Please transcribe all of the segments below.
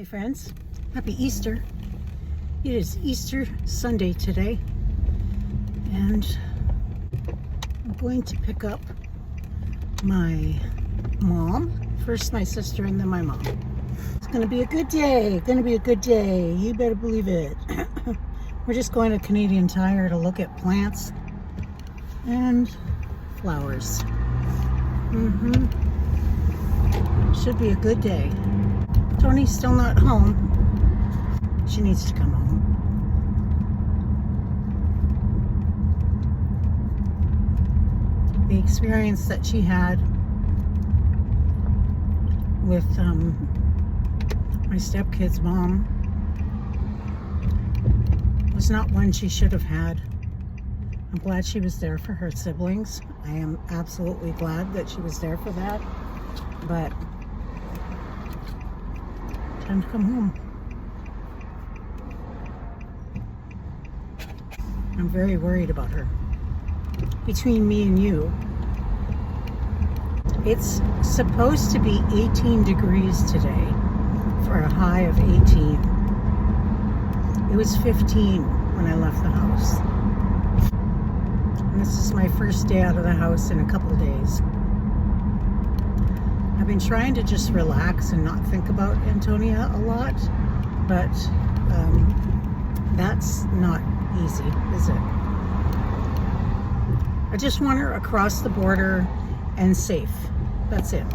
friends, happy Easter. It is Easter Sunday today, and I'm going to pick up my mom. First my sister and then my mom. It's gonna be a good day, you better believe it. We're just going to Canadian Tire to look at plants and flowers. Should be a good day. Tony's still not home. She needs to come home. The experience that she had with my stepkid's mom was not one she should have had. I'm glad she was there for her siblings. I am absolutely glad that she was there for that. But time to come home. I'm very worried about her. Between me and you, it's supposed to be 18 degrees today for a high of 18. It was 15 when I left the house. And this is my first day out of the house in a couple of days. I've been trying to just relax and not think about Antonia a lot, but that's not easy, is it? I just want her across the border and safe. That's it.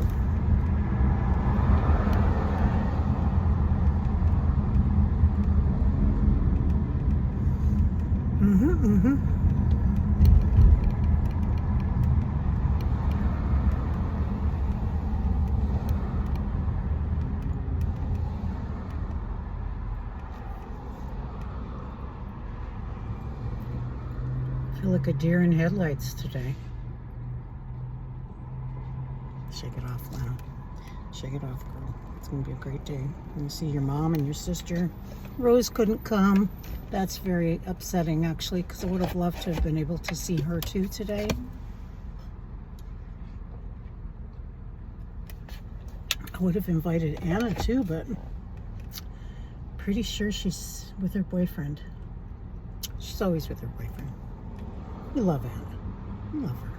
I feel like a deer in headlights today. Shake it off, Lana. Shake it off, girl. It's going to be a great day. You're going to see your mom and your sister. Rose couldn't come. That's very upsetting, actually, because I would have loved to have been able to see her too today. I would have invited Anna too, but pretty sure she's with her boyfriend. She's always with her boyfriend. We love Anna. We love her.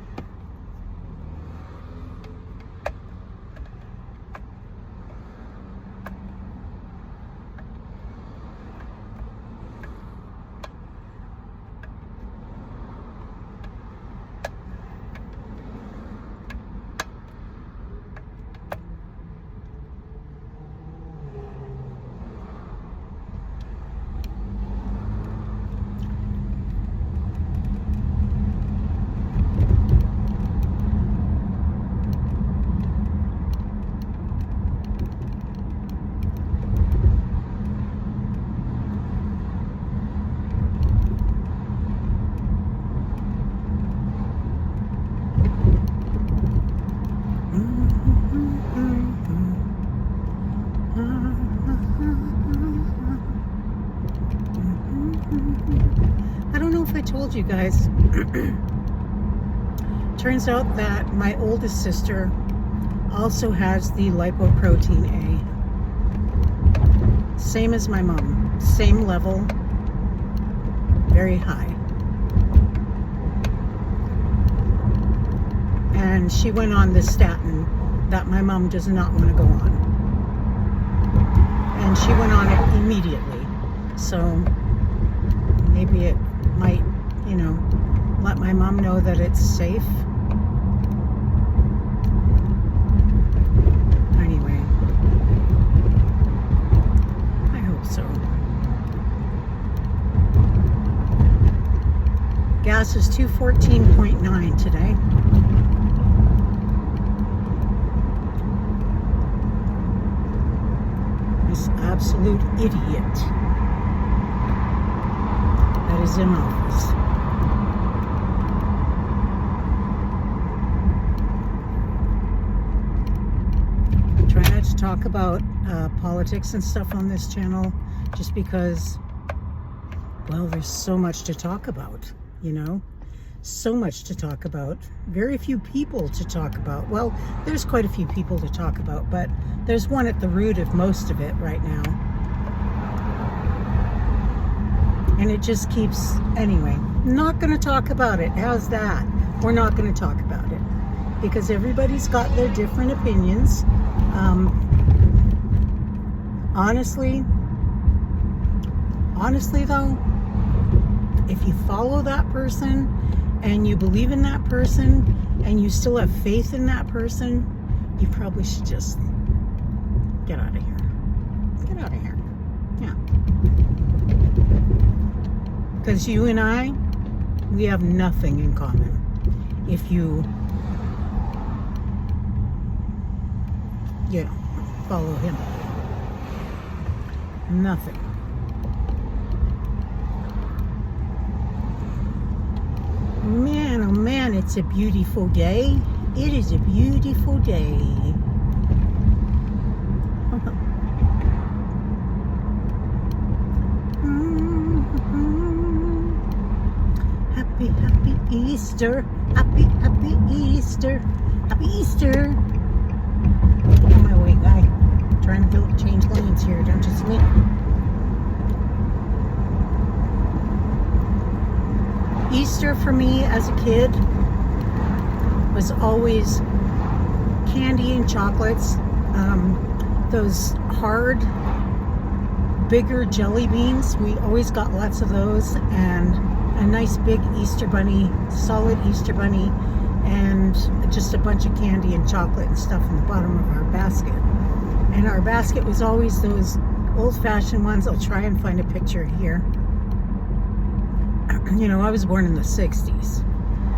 I don't know if I told you guys. Turns out that my oldest sister also has the lipoprotein A. Same as my mom. Same level. Very high. And she went on the statin that my mom does not want to go on. And she went on it immediately. So maybe it might, let my mom know that it's safe. Anyway, I hope so. Gas is $2.14.9 today. This absolute idiot that is in office. I try not to talk about politics and stuff on this channel just because, well, there's so much to talk about, so much to talk about, very few people to talk about. Well, there's quite a few people to talk about, but there's one at the root of most of it right now. And it just keeps, anyway, not going to talk about it. How's that? We're not going to talk about it because everybody's got their different opinions. Honestly though, if you follow that person and you believe in that person and you still have faith in that person, you probably should just get out of here. Get out of here. Yeah. Because you and I, we have nothing in common. If you follow him. Nothing. Man, oh man, it's a beautiful day. It is a beautiful day. Happy, happy Easter. Happy, happy Easter. Happy Easter. Get on my way, guy. Trying to change lanes here, don't you see? Easter for me as a kid was always candy and chocolates. Those hard, bigger jelly beans. We always got lots of those, and a nice big Easter bunny, solid Easter bunny, and just a bunch of candy and chocolate and stuff in the bottom of our basket. And our basket was always those old-fashioned ones. I'll try and find a picture here. You know, I was born in the 60s,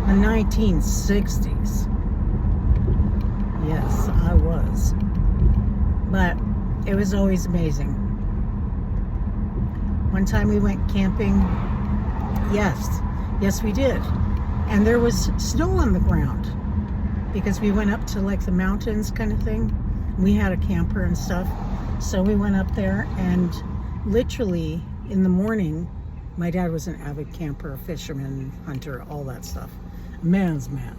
the 1960s. Yes, I was. But it was always amazing. One time we went camping. Yes, we did. And there was snow on the ground because we went up to like the mountains kind of thing. We had a camper and stuff. So we went up there, and literally in the morning, my dad was an avid camper, a fisherman, hunter, all that stuff. A man's man.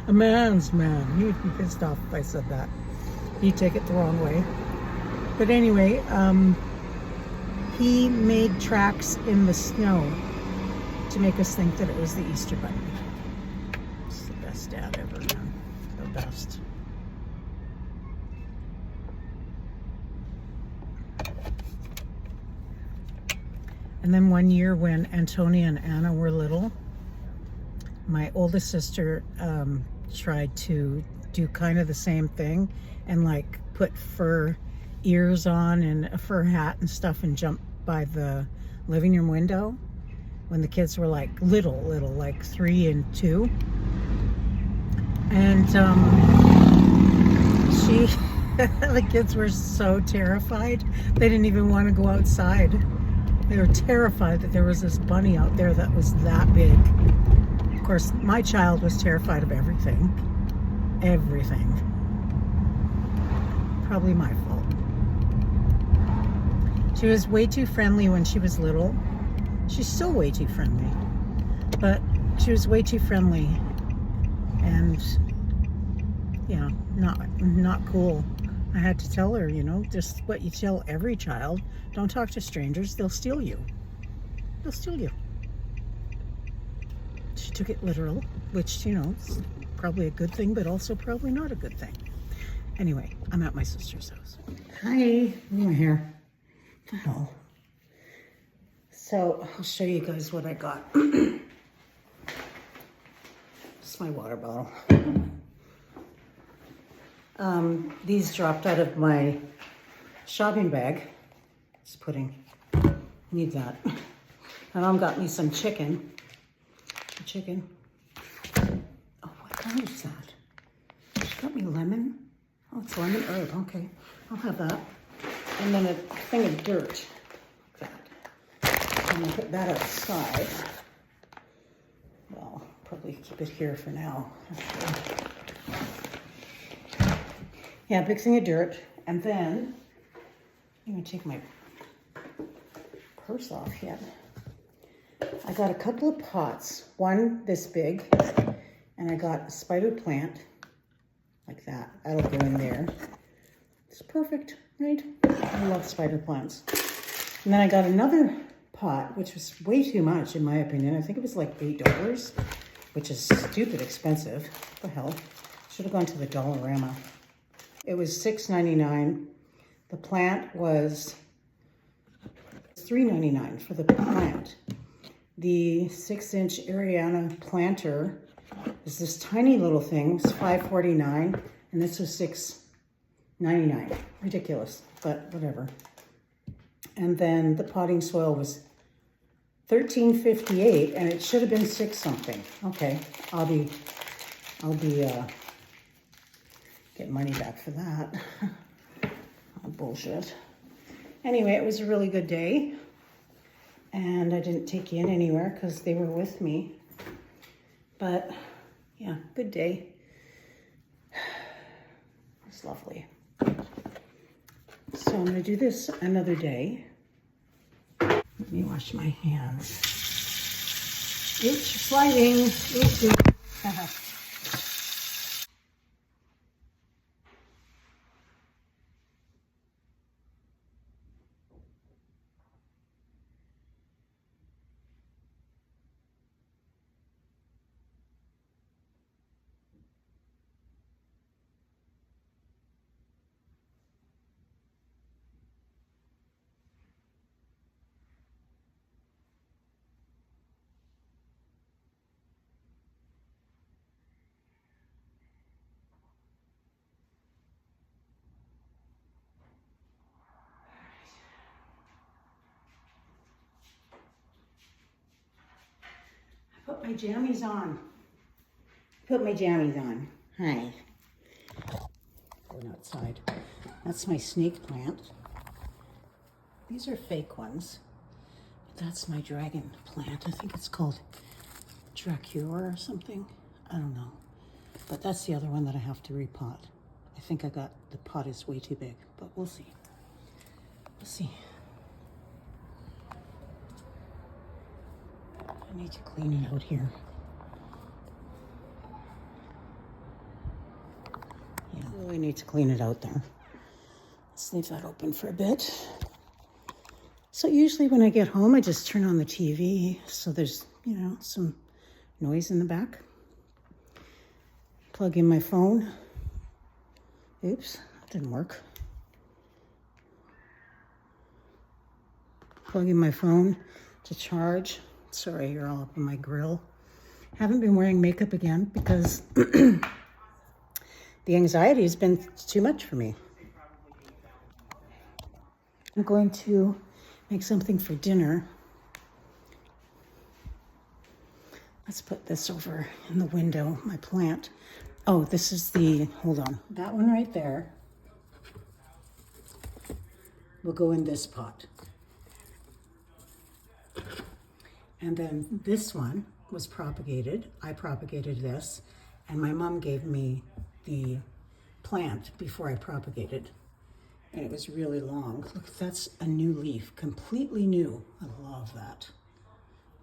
A man's man. You'd be pissed off if I said that. You'd take it the wrong way. But anyway, he made tracks in the snow to make us think that it was the Easter Bunny. It's the best dad ever, man. The best. And then one year when Antonia and Anna were little, my oldest sister tried to do kind of the same thing and like put fur ears on and a fur hat and stuff and jump by the living room window when the kids were like little, like 3 and 2. And the kids were so terrified. They didn't even want to go outside. They were terrified that there was this bunny out there that was that big. Of course, my child was terrified of everything. Everything. Probably my fault. She was way too friendly when she was little. She's still way too friendly. But she was way too friendly. And, yeah, not cool. I had to tell her, you know, just what you tell every child. Don't talk to strangers. They'll steal you. They'll steal you. She took it literal, which, you know, is probably a good thing, but also probably not a good thing. Anyway, I'm at my sister's house. Hi. I'm here. What the hell? So, I'll show you guys what I got. It's my water bottle. These dropped out of my shopping bag. Just need that. My mom got me some chicken. Oh, what kind is that? She got me lemon. Oh, it's lemon herb. Okay, I'll have that. And then a thing of dirt. Like that. I'm gonna put that outside. Well, probably keep it here for now. Yeah, big thing of dirt. And then I'm gonna take my purse off yet. I got a couple of pots, one this big, and I got a spider plant like that. That'll go in there. It's perfect, right? I love spider plants. And then I got another pot, which was way too much in my opinion. I think it was like $8, which is stupid expensive. What the hell? Should have gone to the Dollarama. It was $6.99. The plant was $3.99 for the plant. The 6-inch Ariana planter is this tiny little thing. It was $5.49, and this was $6.99. Ridiculous, but whatever. And then the potting soil was $13.58, and it should have been $6 something. Okay, I'll be getting money back for that. Oh, bullshit. Anyway, it was a really good day, and I didn't take you in anywhere because they were with me. But yeah, good day. It's lovely. So I'm going to do this another day. Let me wash my hands. Oops, you're sliding. Oops. Put my jammies on. Put my jammies on. Hi. Going outside. That's my snake plant. These are fake ones. But that's my dragon plant. I think it's called Dracula or something. I don't know. But that's the other one that I have to repot. I think the pot is way too big, but we'll see. We'll see. I need to clean it out here. Yeah, really need to clean it out there. Let's leave that open for a bit. So usually when I get home, I just turn on the TV. So there's, some noise in the back. Plug in my phone. Oops, that didn't work. Plug in my phone to charge. Sorry, you're all up on my grill. Haven't been wearing makeup again because the anxiety has been too much for me. I'm going to make something for dinner. Let's put this over in the window, my plant. Oh, this is hold on. That one right there will go in this pot. And then this one was propagated. I propagated this, and my mom gave me the plant before I propagated. And it was really long. Look, that's a new leaf, completely new. I love that.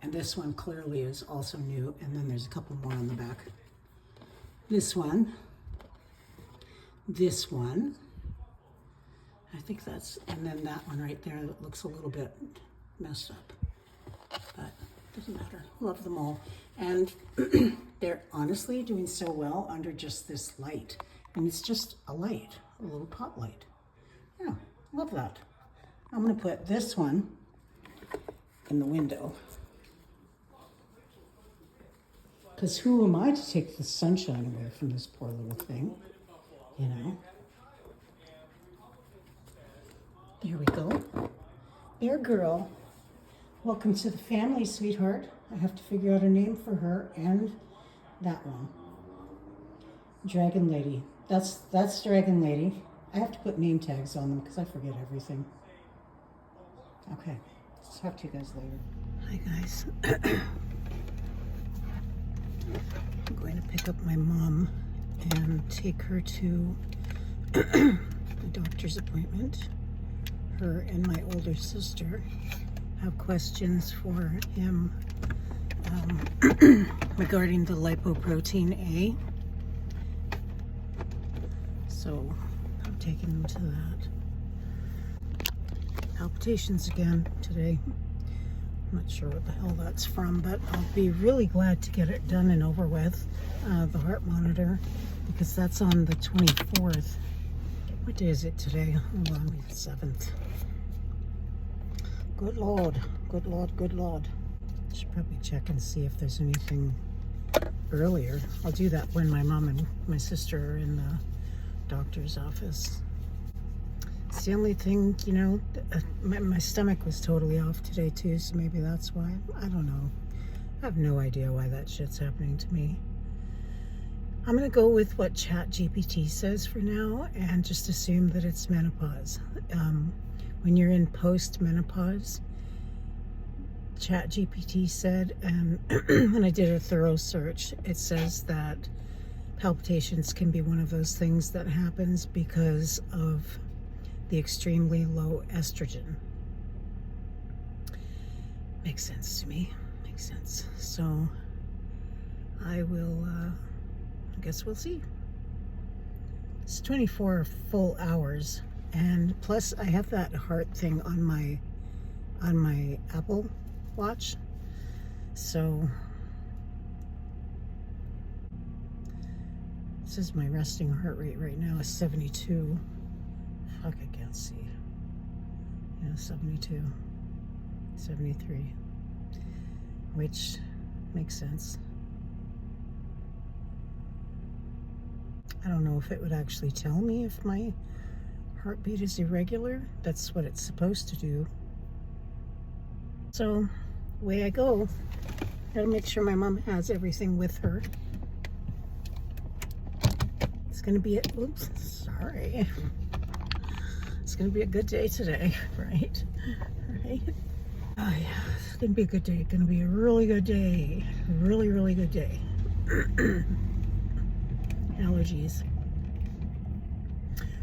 And this one clearly is also new, and then there's a couple more on the back. This one, I think and then that one right there that looks a little bit messed up. But doesn't matter. Love them all. And they're honestly doing so well under just this light. And it's just a light, a little pot light. Yeah, love that. I'm going to put this one in the window. Because who am I to take the sunshine away from this poor little thing? There we go. There, girl. Welcome to the family, sweetheart. I have to figure out a name for her and that one. Dragon Lady. That's Dragon Lady. I have to put name tags on them because I forget everything. Okay, let's talk to you guys later. Hi guys. I'm going to pick up my mom and take her to the doctor's appointment. Her and my older sister have questions for him regarding the lipoprotein A. So I'm taking him to that. Palpitations again today. I'm not sure what the hell that's from, but I'll be really glad to get it done and over with, the heart monitor, because that's on the 24th. What day is it today? Hold on, the 7th. Good Lord, good Lord, good Lord. Should probably check and see if there's anything earlier. I'll do that when my mom and my sister are in the doctor's office. It's the only thing, you know, my stomach was totally off today too, so maybe that's why. I don't know. I have no idea why that shit's happening to me. I'm going to go with what ChatGPT says for now and just assume that it's menopause. When you're in post-menopause, ChatGPT said, and when I did a thorough search, it says that palpitations can be one of those things that happens because of the extremely low estrogen. Makes sense to me. Makes sense. So I will, I guess we'll see. It's 24 full hours, and plus I have that heart thing on my Apple Watch. So this is my resting heart rate right now is 72. Fuck, I can't see. Yeah, 72, 73, which makes sense. I don't know if it would actually tell me if my heartbeat is irregular. That's what it's supposed to do. So, away I go. Gotta make sure my mom has everything with her. It's gonna be oops, sorry. It's gonna be a good day today, right? Right? Oh yeah, it's gonna be a good day. Gonna be a really good day. Really, really good day. Allergies.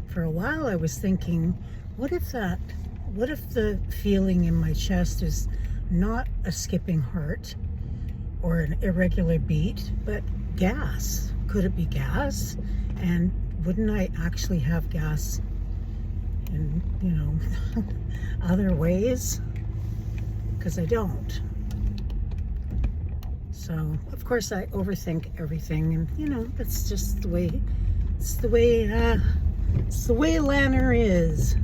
For a while I was thinking, what if the feeling in my chest is not a skipping heart or an irregular beat, but gas? Could it be gas? And wouldn't I actually have gas in, you know, other ways? Because I don't. So, of course, I overthink everything, and you know, that's just the way. It's the way Lanner is.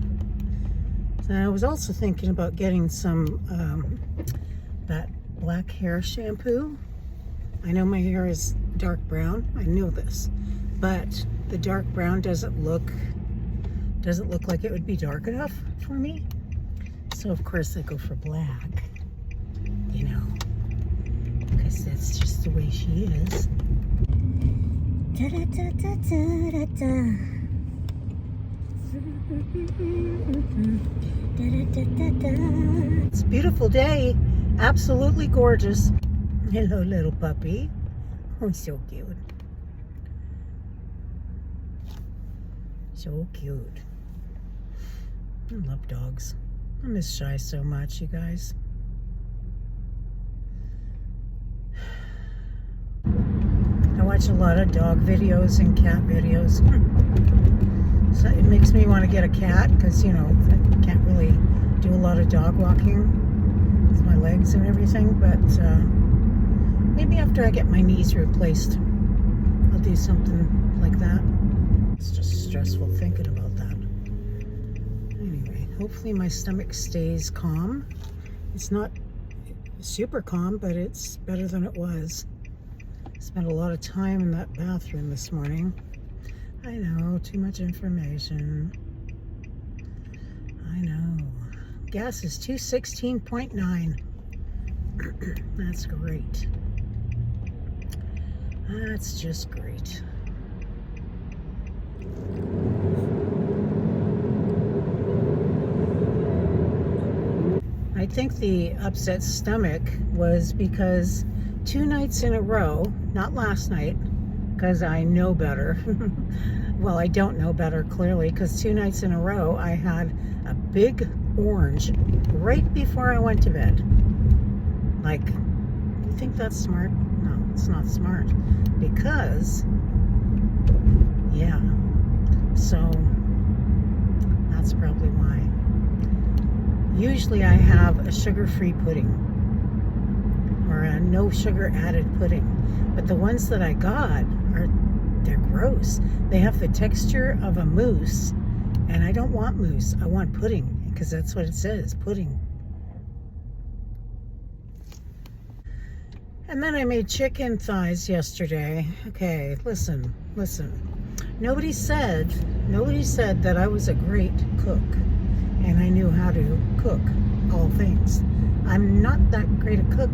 So I was also thinking about getting some that black hair shampoo. I know my hair is dark brown. I know this, but the dark brown doesn't look like it would be dark enough for me. So of course I go for black. You know. Because that's just the way she is. Da, da, da, da, da, da. It's a beautiful day. Absolutely gorgeous. Hello, little puppy. Oh, so cute. So cute. I love dogs. I miss Shy so much, you guys. I watch a lot of dog videos and cat videos. So it makes me want to get a cat because, you know, I can't really do a lot of dog walking with my legs and everything. But maybe after I get my knees replaced, I'll do something like that. It's just stressful thinking about that. Anyway, hopefully my stomach stays calm. It's not super calm, but it's better than it was. Spent a lot of time in that bathroom this morning. I know, too much information. I know. Gas is 216.9. That's great. That's just great. I think the upset stomach was because 2 nights in a row, not last night, because I know better. Well, I don't know better, clearly, because 2 nights in a row, I had a big orange right before I went to bed. Like, you think that's smart? No, it's not smart. Because, yeah, so that's probably why. Usually I have a sugar-free pudding or a no sugar added pudding. But the ones that I got they're gross. They have the texture of a mousse, and I don't want mousse. I want pudding, because that's what it says, pudding. And then I made chicken thighs yesterday. Okay, listen. Nobody said that I was a great cook and I knew how to cook all things. I'm not that great a cook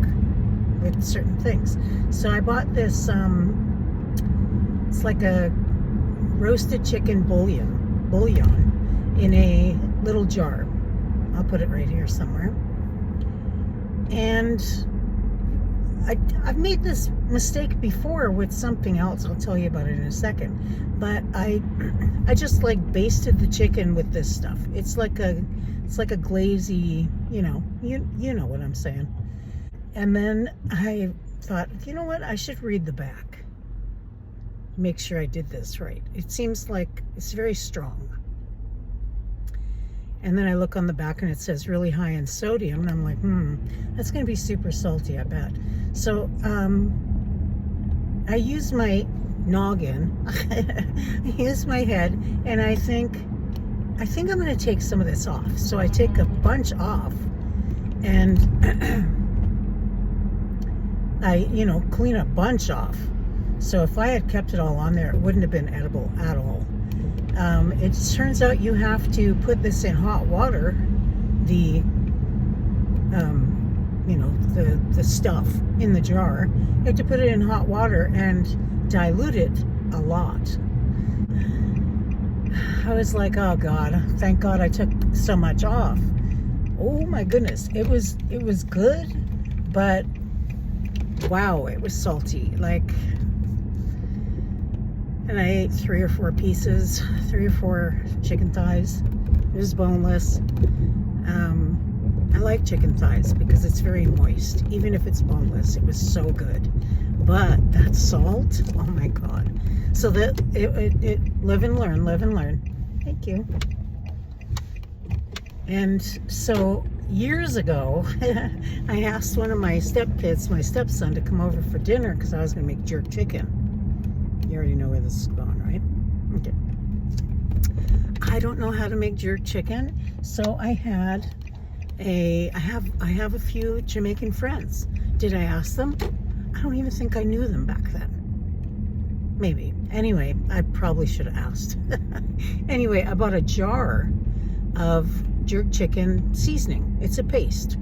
with certain things. So I bought this, it's like a roasted chicken bouillon in a little jar. I'll put it right here somewhere. And I've made this mistake before with something else. I'll tell you about it in a second. But I just like basted the chicken with this stuff. It's like a glazy, you know what I'm saying. And then I thought, you know what? I should read the back. Make sure I did this right. It seems like it's very strong. And then I look on the back and it says really high in sodium. And I'm like, that's going to be super salty, I bet. So I use my noggin, I use my head, and I think I'm going to take some of this off. So I take a bunch off and I, clean a bunch off. So if I had kept it all on there, it wouldn't have been edible at all. It turns out you have to put this in hot water, the stuff in the jar. You have to put it in hot water and dilute it a lot. I was like, oh God, thank God I took so much off. Oh my goodness, it was good, but wow, it was salty. Like, and I ate 3 or 4 pieces, 3 or 4 chicken thighs. It was boneless. I like chicken thighs because it's very moist. Even if it's boneless, it was so good. But that salt, oh my God. So that it live and learn. Thank you. And so years ago, I asked one of my stepkids, my stepson, to come over for dinner because I was going to make jerk chicken. You already know where this is going, right? Okay. I don't know how to make jerk chicken, so I have a few Jamaican friends. Did I ask them? I don't even think I knew them back then. Maybe. Anyway, I probably should have asked. Anyway, I bought a jar of jerk chicken seasoning. It's a paste.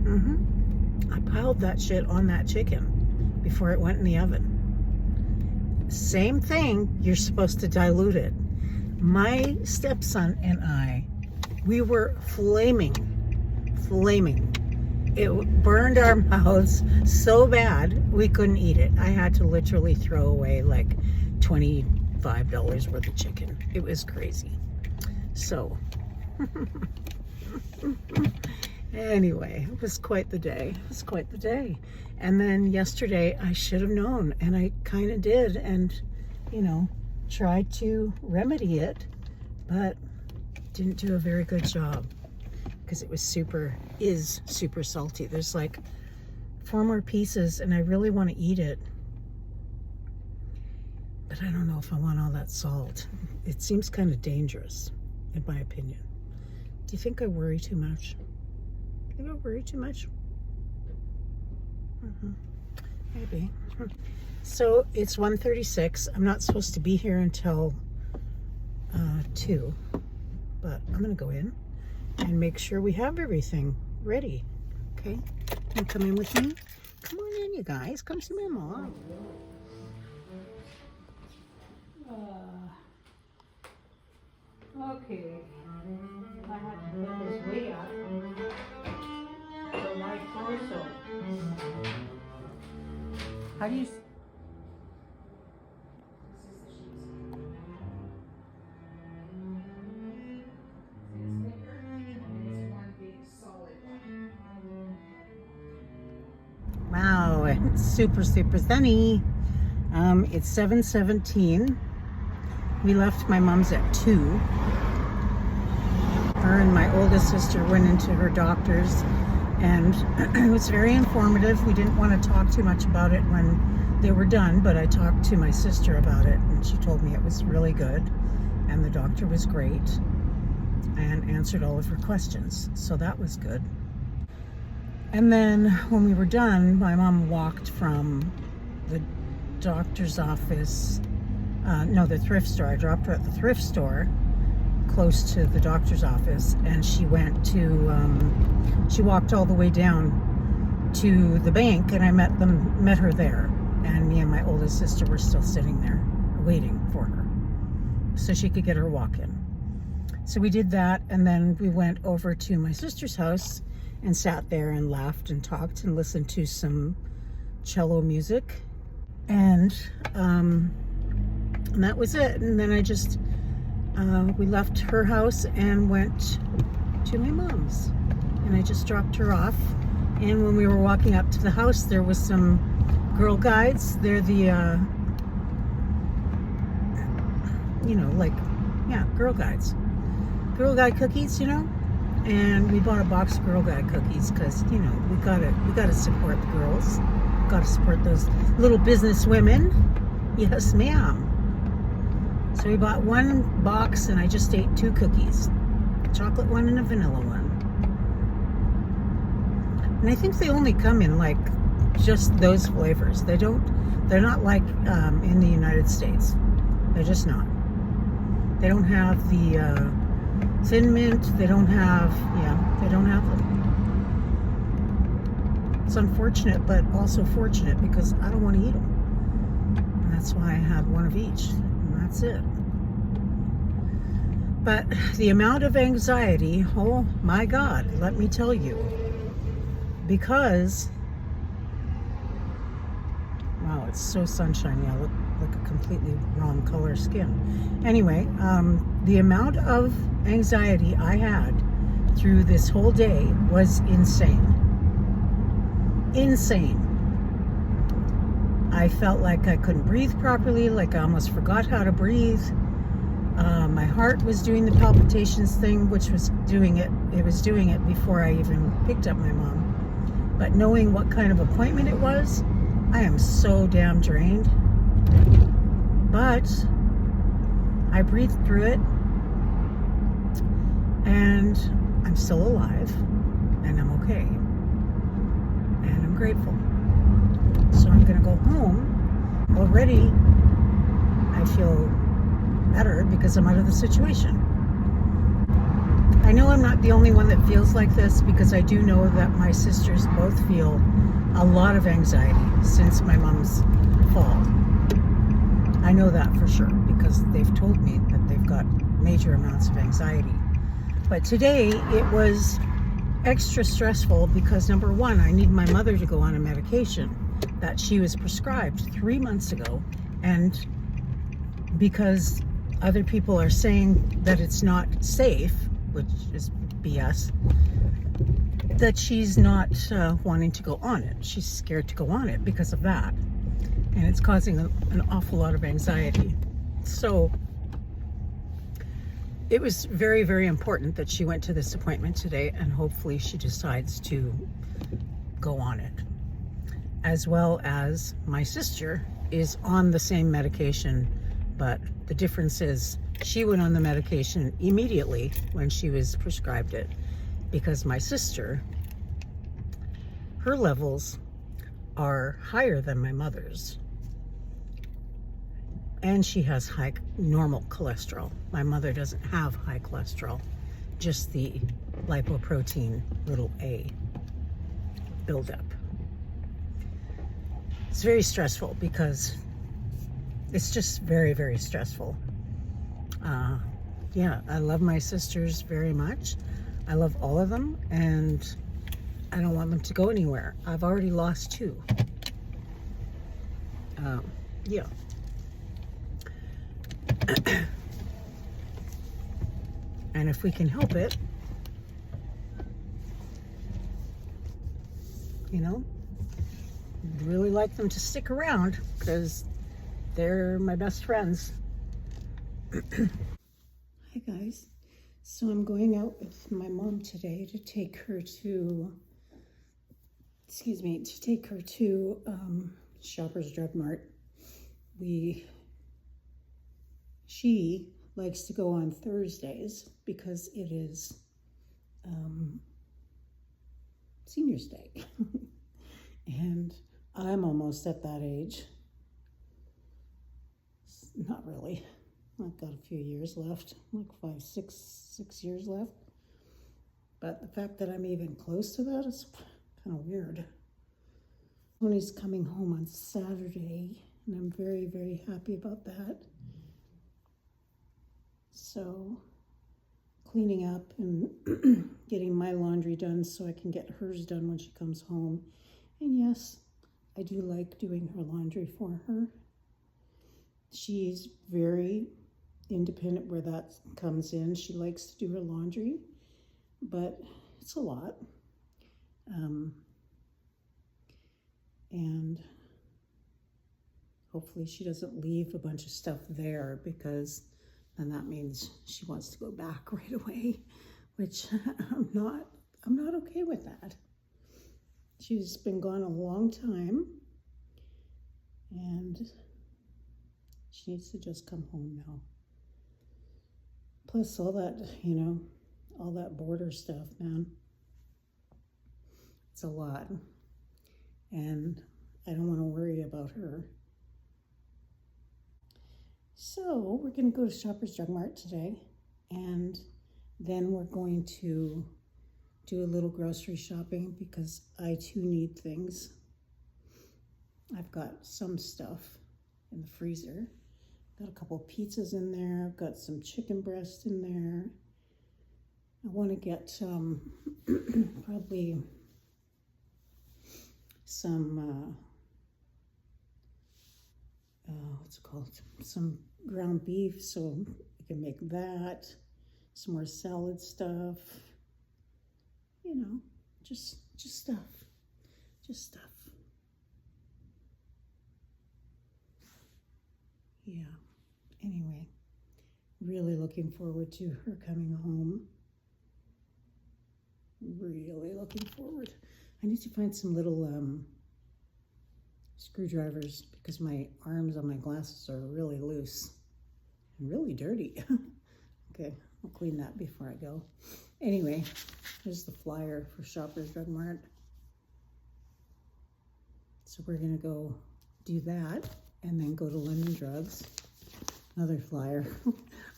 I piled that shit on that chicken before it went in the oven. Same thing, you're supposed to dilute it. My stepson and I, we were flaming. It burned our mouths so bad we couldn't eat it. I had to literally throw away like $25 worth of chicken. It was crazy. So anyway, it was quite the day. And then yesterday I should have known, and I kind of did, and tried to remedy it, but didn't do a very good job because it was super salty. There's like 4 more pieces and I really want to eat it, but I don't know if I want all that salt. It seems kind of dangerous, in my opinion. Do you think I worry too much? Maybe. So it's 1:36. I'm not supposed to be here until 2, but I'm gonna go in and make sure we have everything ready. Okay, you come in with me. Come on in, you guys. Come see my mom. Okay, I had to put this way up for my torso. How do you? it's super sunny. It's 7:17. We left my mom's at 2. Her and my oldest sister went into her doctor's, and it was very informative. We didn't want to talk too much about it when they were done, but I talked to my sister about it, and she told me it was really good, and the doctor was great and answered all of her questions, so that was good. And then when we were done, my mom walked from the doctor's office, the thrift store. I dropped her at the thrift store close to the doctor's office, and she went to, she walked all the way down to the bank, and I met her there, and me and my oldest sister were still sitting there waiting for her so she could get her walk in. So we did that, and then we went over to my sister's house and sat there and laughed and talked and listened to some cello music, and that was it. And then I just we left her house and went to my mom's, and I just dropped her off. And when we were walking up to the house, there was some Girl Guides. They're the Girl Guides, Girl Guide cookies, and we bought a box of Girl Guide cookies because we gotta support the girls, gotta support those little business women. Yes, ma'am. So we bought one box, and I just ate 2 cookies, a chocolate one and a vanilla one. And I think they only come in like just those flavors. They're not like in the United States. They're just not. They don't have the Thin Mint. They don't have them. It's unfortunate, but also fortunate, because I don't want to eat them. And that's why I had one of each, and that's it. But the amount of anxiety, oh my God, let me tell you, because, wow, it's so sunshiny. I look like a completely wrong color skin. Anyway, the amount of anxiety I had through this whole day was insane. Insane. I felt like I couldn't breathe properly, like I almost forgot how to breathe. My heart was doing the palpitations thing, which was doing it. It was doing it before I even picked up my mom. But knowing what kind of appointment it was, I am so damn drained. But I breathed through it, and I'm still alive, and I'm okay, and I'm grateful. So I'm gonna go home. Already I feel better because I'm out of the situation. I know I'm not the only one that feels like this, because I do know that my sisters both feel a lot of anxiety since my mom's fall. I know that for sure, because they've told me that they've got major amounts of anxiety. But today it was extra stressful because, number one, I need my mother to go on a medication that she was prescribed 3 months ago, and because other people are saying that it's not safe, which is BS, that she's not wanting to go on it. She's scared to go on it because of that, and it's causing an awful lot of anxiety. So it was very, very important that she went to this appointment today, and hopefully she decides to go on it. As well as my sister is on the same medication, but the difference is she went on the medication immediately when she was prescribed it, because my sister, her levels are higher than my mother's, and she has high normal cholesterol. My mother doesn't have high cholesterol, just the lipoprotein little a buildup. It's very stressful because it's just very, very stressful. Yeah, I love my sisters very much. I love all of them, and I don't want them to go anywhere. I've already lost 2. Yeah. And if we can help it, really like them to stick around because they're my best friends. Hi guys. So I'm going out with my mom today to take her to, Shoppers Drug Mart. She likes to go on Thursdays because it is Senior's Day. And I'm almost at that age. Not really. I've got a few years left, like six years left. But the fact that I'm even close to that is kind of weird. Tony's coming home on Saturday, and I'm very, very happy about that. So, cleaning up and getting my laundry done so I can get hers done when she comes home. And yes, I do like doing her laundry for her. She's very independent where that comes in. She likes to do her laundry, but it's a lot. And hopefully she doesn't leave a bunch of stuff there, because then that means she wants to go back right away, which I'm not okay with that. She's been gone a long time, and she needs to just come home now. Plus all that, all that border stuff, man. It's a lot. And I don't want to worry about her. So we're going to go to Shoppers Drug Mart today, and then we're going to do a little grocery shopping because I too need things. I've got some stuff in the freezer. Got a couple pizzas in there. I've got some chicken breast in there. I want to get probably some some ground beef, so we can make that. Some more salad stuff. Just stuff. Yeah. Anyway, really looking forward to her coming home. Really looking forward. I need to find some little screwdrivers because my arms on my glasses are really loose and really dirty. Okay, I'll clean that before I go. Anyway, here's the flyer for Shoppers Drug Mart. So we're gonna go do that and then go to London Drugs. Another flyer.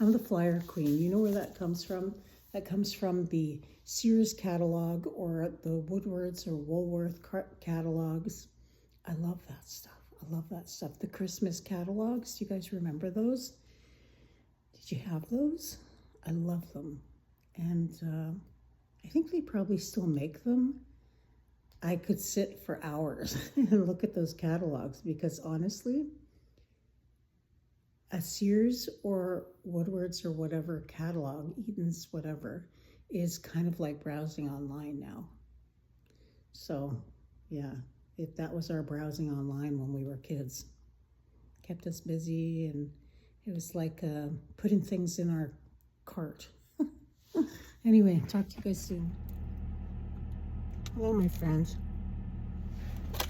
I'm the flyer queen. You know where that comes from? That comes from the Sears catalog or the Woodwards or Woolworth catalogs. I love that stuff. I love that stuff. The Christmas catalogs, do you guys remember those? Did you have those? I love them. And I think they probably still make them. I could sit for hours and look at those catalogs because honestly, a Sears or Woodwards or whatever catalog, Eaton's, whatever, is kind of like browsing online now. So yeah, if that was our browsing online when we were kids. Kept us busy, and it was like putting things in our cart. Anyway, talk to you guys soon. Hello, my friends.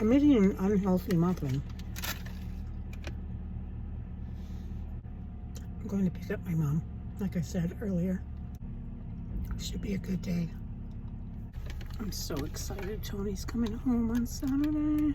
I'm eating an unhealthy muffin. I'm going to pick up my mom, like I said earlier. Should be a good day. I'm so excited. Tony's coming home on Saturday.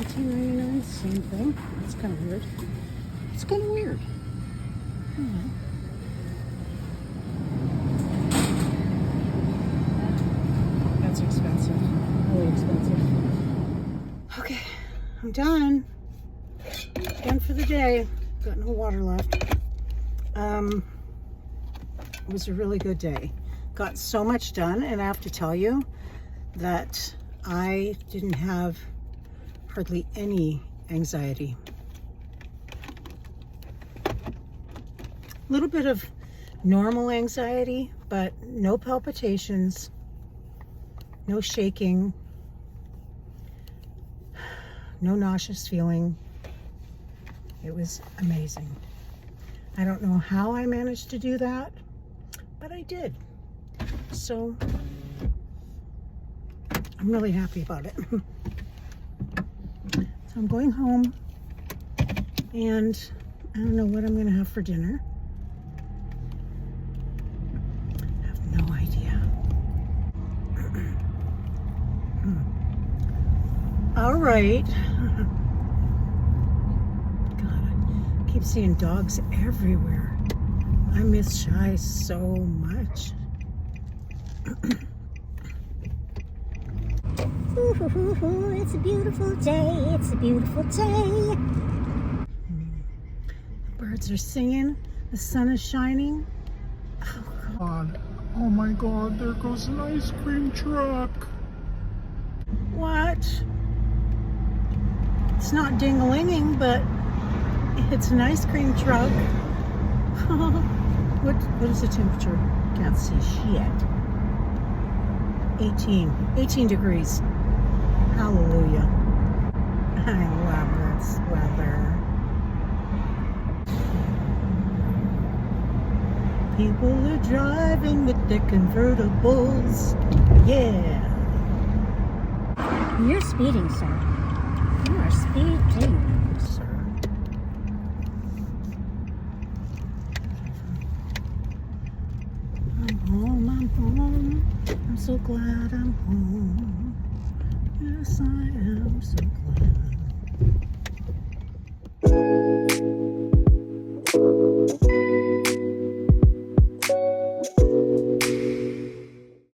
$19.99, same thing. That's kind of weird. It's kind of weird. That's expensive. Really expensive. Okay, I'm done. Done for the day. Got no water left. It was a really good day. Got so much done, and I have to tell you that I didn't have hardly any anxiety. A little bit of normal anxiety, but no palpitations, no shaking, no nauseous feeling. It was amazing. I don't know how I managed to do that, but I did. So I'm really happy about it. So I'm going home, and I don't know what I'm gonna have for dinner. I have no idea. All right. God, I keep seeing dogs everywhere. I miss Shy so much. Ooh, it's a beautiful day. It's a beautiful day. The birds are singing. The sun is shining. Oh, God. Oh my God, there goes an ice cream truck. what? It's not ding-a-linging, but it's an ice cream truck. What is the temperature? Can't see shit. 18 degrees. Hallelujah. I love this weather. People are driving with their convertibles. Yeah. You're speeding, sir. You are speeding, sir. I'm home, I'm home. I'm so glad I'm home. Yes, I am so glad.